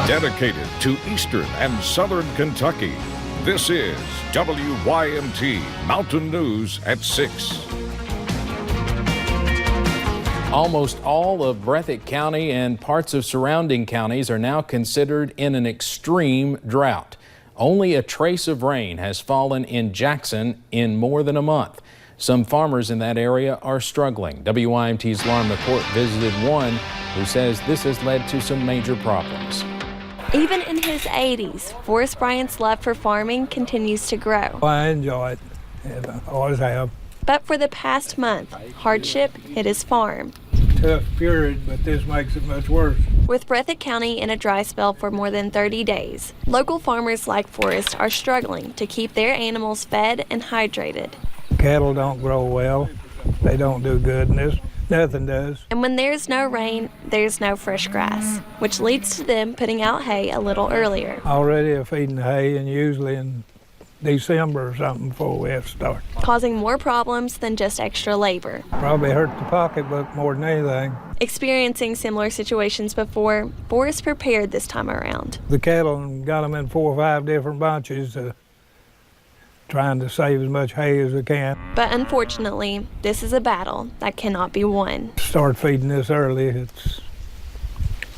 Dedicated to Eastern and Southern Kentucky, this is WYMT Mountain News at 6. Almost all of Breathitt County and parts of surrounding counties are now considered in an extreme drought. Only a trace of rain has fallen in Jackson in more than a month. Some farmers in that area are struggling. WYMT's Lauren McCourt visited one who says this has led to some major problems. Even in his 80s, Forrest Bryant's love for farming continues to grow. I enjoy it, and I always have. But for the past month, hardship hit his farm. Tough period, but this makes it much worse. With Breathitt County in a dry spell for more than 30 days, local farmers like Forrest are struggling to keep their animals fed and hydrated. Cattle don't grow well. They don't do good in this. Nothing does. And when there's no rain, there's no fresh grass, which leads to them putting out hay a little earlier. Already are feeding hay, and usually in December or something before we have to start. Causing more problems than just extra labor. Probably hurt the pocketbook more than anything. Experiencing similar situations before, Forrest prepared this time around. The cattle got them in 4 or 5 different bunches, trying to save as much hay as we can. But unfortunately, this is a battle that cannot be won. Start feeding this early, it's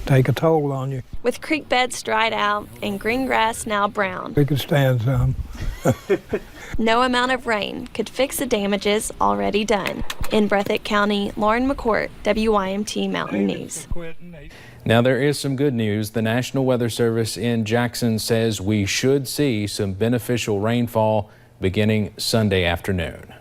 take a toll on you. With creek beds dried out and green grass now brown, We could stand some. no amount of rain could fix the damages already done. In Breathitt County, Lauren McCourt, WYMT Mountain News. Now there is some good news. The National Weather Service in Jackson says we should see some beneficial rainfall beginning Sunday afternoon.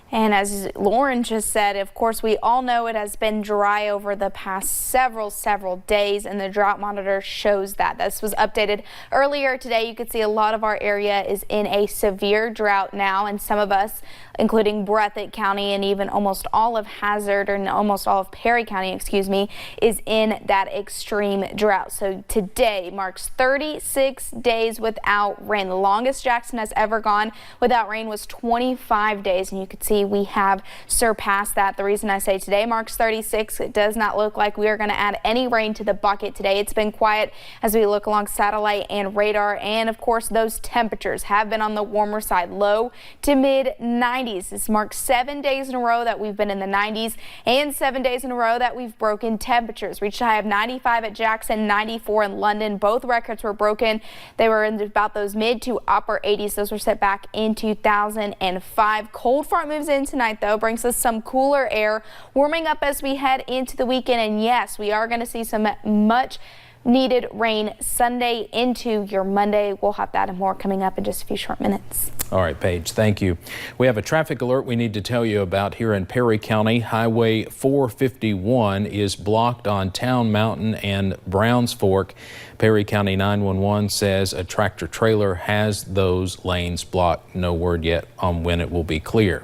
And as Lauren just said, of course, we all know it has been dry over the past several days, and the drought monitor shows that. This was updated earlier today. You could see a lot of our area is in a severe drought now, and some of us, including Breathitt County and even almost all of Hazard, or almost all of Perry County, excuse me, is in that extreme drought. So today marks 36 days without rain. The longest Jackson has ever gone without rain was 25 days, and you could see we have surpassed that. The reason I say today marks 36, it does not look like we are going to add any rain to the bucket today. It's been quiet as we look along satellite and radar, and of course those temperatures have been on the warmer side, low to mid 90s. This marks 7 days in a row that we've been in the 90s and 7 days in a row that we've broken temperatures. Reached a high of 95 at Jackson, 94 in London. Both records were broken. They were in about those mid to upper 80s. Those were set back in 2005. Cold front moves in tonight, though, brings us some cooler air, warming up as we head into the weekend. And yes, we are going to see some much needed rain Sunday into your Monday. We'll have that and more coming up in just a few short minutes. All right, Paige, thank you. We have a traffic alert we need to tell you about here in Perry County. Highway 451 is blocked on Town Mountain and Browns Fork. Perry County 911 says a tractor trailer has those lanes blocked. No word yet on when it will be clear.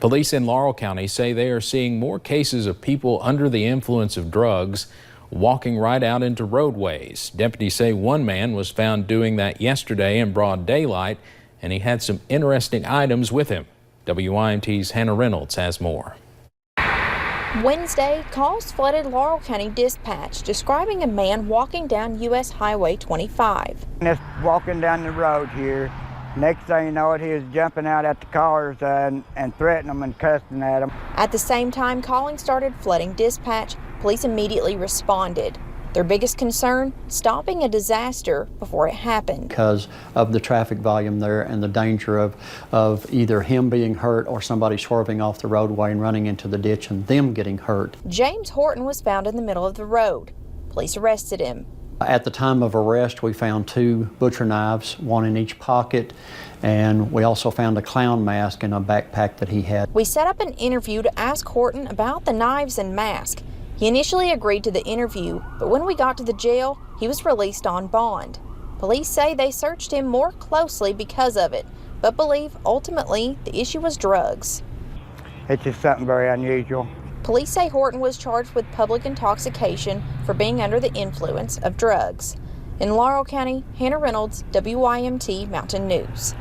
Police in Laurel County say they are seeing more cases of people under the influence of drugs walking right out into roadways. Deputies say one man was found doing that yesterday in broad daylight, and he had some interesting items with him. WYMT's Hannah Reynolds has more. Wednesday, calls flooded Laurel County Dispatch describing a man walking down U.S. Highway 25. Just walking down the road here. Next thing you know it, he was jumping out at the cars and threatening them and cussing at them. At the same time calling started flooding dispatch, police immediately responded. Their biggest concern, stopping a disaster before it happened. Because of the traffic volume there and the danger of either him being hurt or somebody swerving off the roadway and running into the ditch and them getting hurt. James Horton was found in the middle of the road. Police arrested him. At the time of arrest, we found 2 butcher knives, one in each pocket, and we also found a clown mask in a backpack that he had. We set up an interview to ask Horton about the knives and mask. He initially agreed to the interview, but when we got to the jail, he was released on bond. Police say they searched him more closely because of it, but believe ultimately the issue was drugs. It's just something very unusual. Police say Horton was charged with public intoxication for being under the influence of drugs. In Laurel County, Hannah Reynolds, WYMT Mountain News.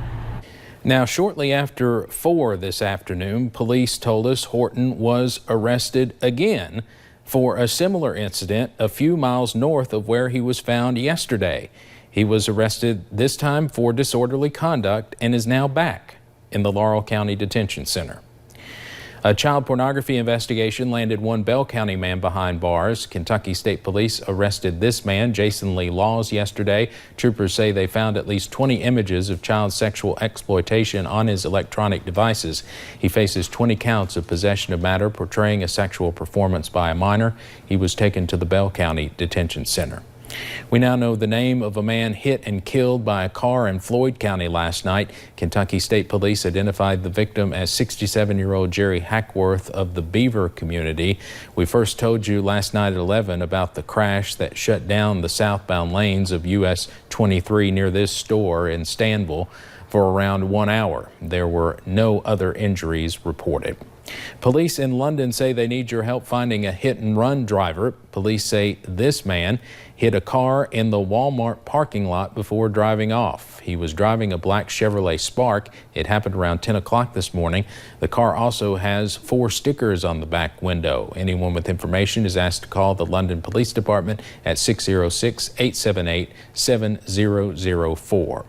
Now, shortly after 4 this afternoon, police told us Horton was arrested again for a similar incident a few miles north of where he was found yesterday. He was arrested this time for disorderly conduct and is now back in the Laurel County Detention Center. A child pornography investigation landed one Bell County man behind bars. Kentucky State Police arrested this man, Jason Lee Laws, yesterday. Troopers say they found at least 20 images of child sexual exploitation on his electronic devices. He faces 20 counts of possession of matter portraying a sexual performance by a minor. He was taken to the Bell County Detention Center. We now know the name of a man hit and killed by a car in Floyd County last night. Kentucky State Police identified the victim as 67-year-old Jerry Hackworth of the Beaver community. We first told you last night at 11 about the crash that shut down the southbound lanes of US 23 near this store in Stanville for around 1 hour. There were no other injuries reported. Police in London say they need your help finding a hit-and-run driver. Police say this man hit a car in the Walmart parking lot before driving off. He was driving a black Chevrolet Spark. It happened around 10 o'clock this morning. The car also has 4 stickers on the back window. Anyone with information is asked to call the London Police Department at 606-878-7004.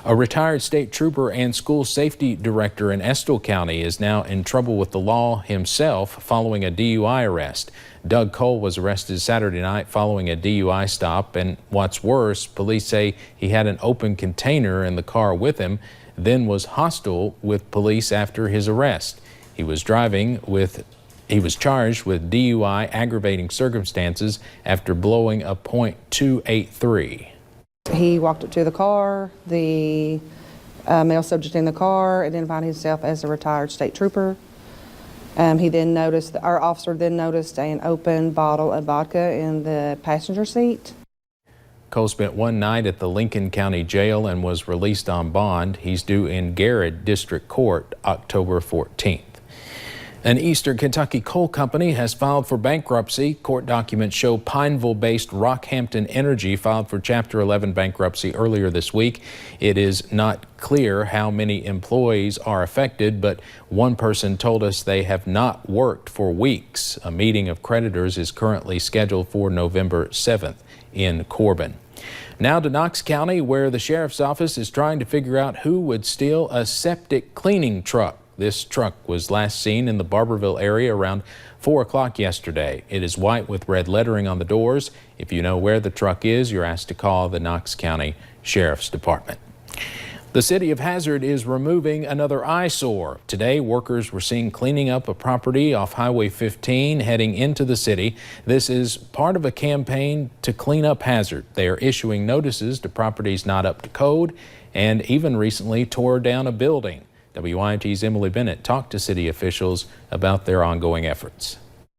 A retired state trooper and school safety director in Estill County is now in trouble with the law himself following a DUI arrest. Doug Cole was arrested Saturday night following a DUI stop, and what's worse, police say he had an open container in the car with him, then was hostile with police after his arrest. He was charged with DUI aggravating circumstances after blowing a .283. He walked up to the car. The male subject in the car identified himself as a retired state trooper. He then noticed, our officer then noticed an open bottle of vodka in the passenger seat. Cole spent one night at the Lincoln County Jail and was released on bond. He's due in Garrett District Court October 14th. An Eastern Kentucky coal company has filed for bankruptcy. Court documents show Pineville-based Rockhampton Energy filed for Chapter 11 bankruptcy earlier this week. It is not clear how many employees are affected, but one person told us they have not worked for weeks. A meeting of creditors is currently scheduled for November 7th in Corbin. Now to Knox County, where the sheriff's office is trying to figure out who would steal a septic cleaning truck. This truck was last seen in the Barberville area around 4 o'clock yesterday. It is white with red lettering on the doors. If you know where the truck is, you're asked to call the Knox County Sheriff's Department. The city of Hazard is removing another eyesore. Today, workers were seen cleaning up a property off Highway 15 heading into the city. This is part of a campaign to clean up Hazard. They are issuing notices to properties not up to code and even recently tore down a building. WYMT's Emily Bennett talked to city officials about their ongoing efforts.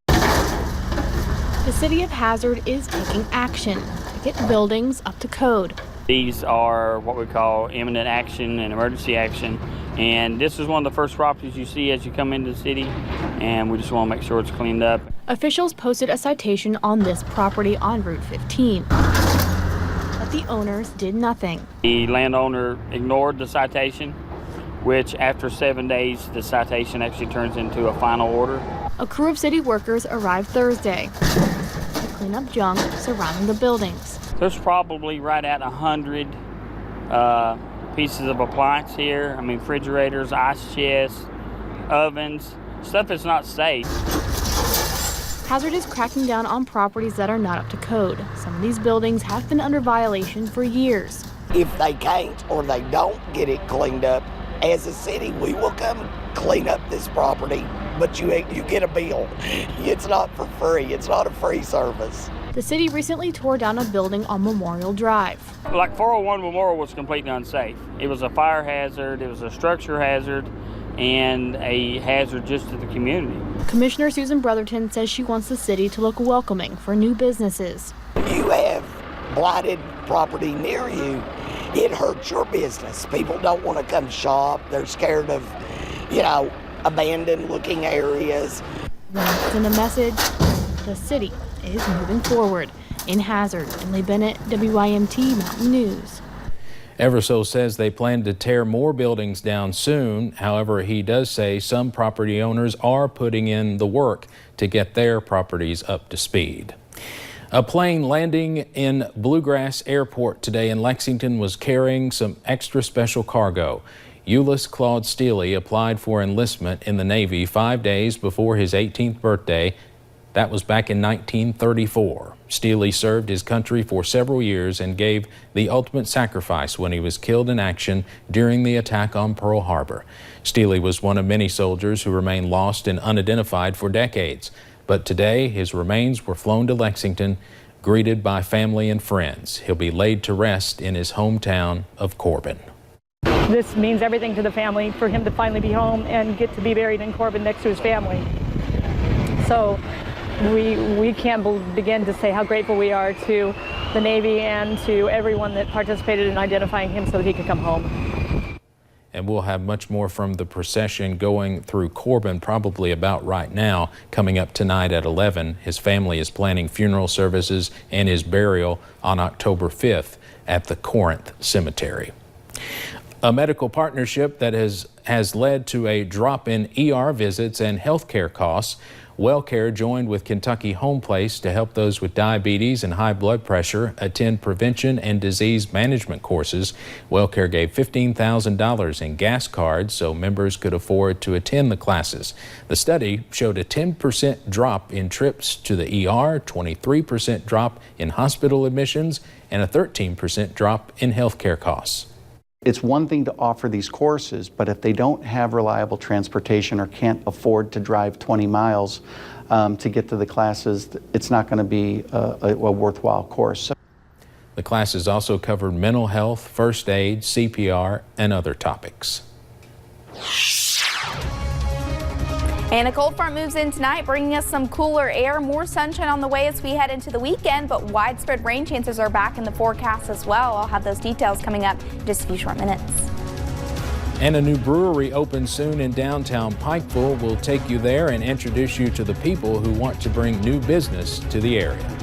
The city of Hazard is taking action to get buildings up to code. These are what we call imminent action and emergency action, and this is one of the first properties you see as you come into the city, and we just want to make sure it's cleaned up. Officials posted a citation on this property on Route 15, but the owners did nothing. The landowner ignored the citation, which after 7 days, the citation actually turns into a final order. A crew of city workers arrived Thursday to clean up junk surrounding the buildings. There's probably right at 100 pieces of appliance here. I mean, refrigerators, ice chests, ovens, stuff that's not safe. Hazard is cracking down on properties that are not up to code. Some of these buildings have been under violation for years. If they can't or they don't get it cleaned up, as a city, we will come clean up this property, but you get a bill. It's not for free. It's not a free service. The city recently tore down a building on Memorial Drive. Like 401 Memorial was completely unsafe. It was a fire hazard, it was a structure hazard, and a hazard just to the community. Commissioner Susan Brotherton says she wants the city to look welcoming for new businesses. You have blighted property near you. It hurts your business. People don't want to come shop. They're scared of, abandoned looking areas. Send a message. The city is moving forward. In Hazard, Emily Bennett, WYMT Mountain News. Eversole says they plan to tear more buildings down soon. However, he does say some property owners are putting in the work to get their properties up to speed. A plane landing in Bluegrass Airport today in Lexington was carrying some extra special cargo. Ulysses Claude Steele applied for enlistment in the Navy 5 days before his 18th birthday. That was back in 1934. Steele served his country for several years and gave the ultimate sacrifice when he was killed in action during the attack on Pearl Harbor. Steele was one of many soldiers who remained lost and unidentified for decades. But today, his remains were flown to Lexington, greeted by family and friends. He'll be laid to rest in his hometown of Corbin. This means everything to the family, for him to finally be home and get to be buried in Corbin next to his family. So we can't begin to say how grateful we are to the Navy and to everyone that participated in identifying him so that he could come home. And we'll have much more from the procession going through Corbin probably about right now, coming up tonight at 11. His family is planning funeral services and his burial on October 5th at the Corinth Cemetery. A medical partnership that has led to a drop in ER visits and health care costs. WellCare joined with Kentucky Home Place to help those with diabetes and high blood pressure attend prevention and disease management courses. WellCare gave $15,000 in gas cards so members could afford to attend the classes. The study showed a 10% drop in trips to the ER, 23% drop in hospital admissions, and a 13% drop in health care costs. It's one thing to offer these courses, but if they don't have reliable transportation or can't afford to drive 20 miles to get to the classes, it's not going to be a worthwhile course. The classes also covered mental health, first aid, CPR, and other topics. And a cold front moves in tonight, bringing us some cooler air, more sunshine on the way as we head into the weekend, but widespread rain chances are back in the forecast as well. I'll have those details coming up in just a few short minutes. And a new brewery opens soon in downtown Pikeville. We'll take you there and introduce you to the people who want to bring new business to the area.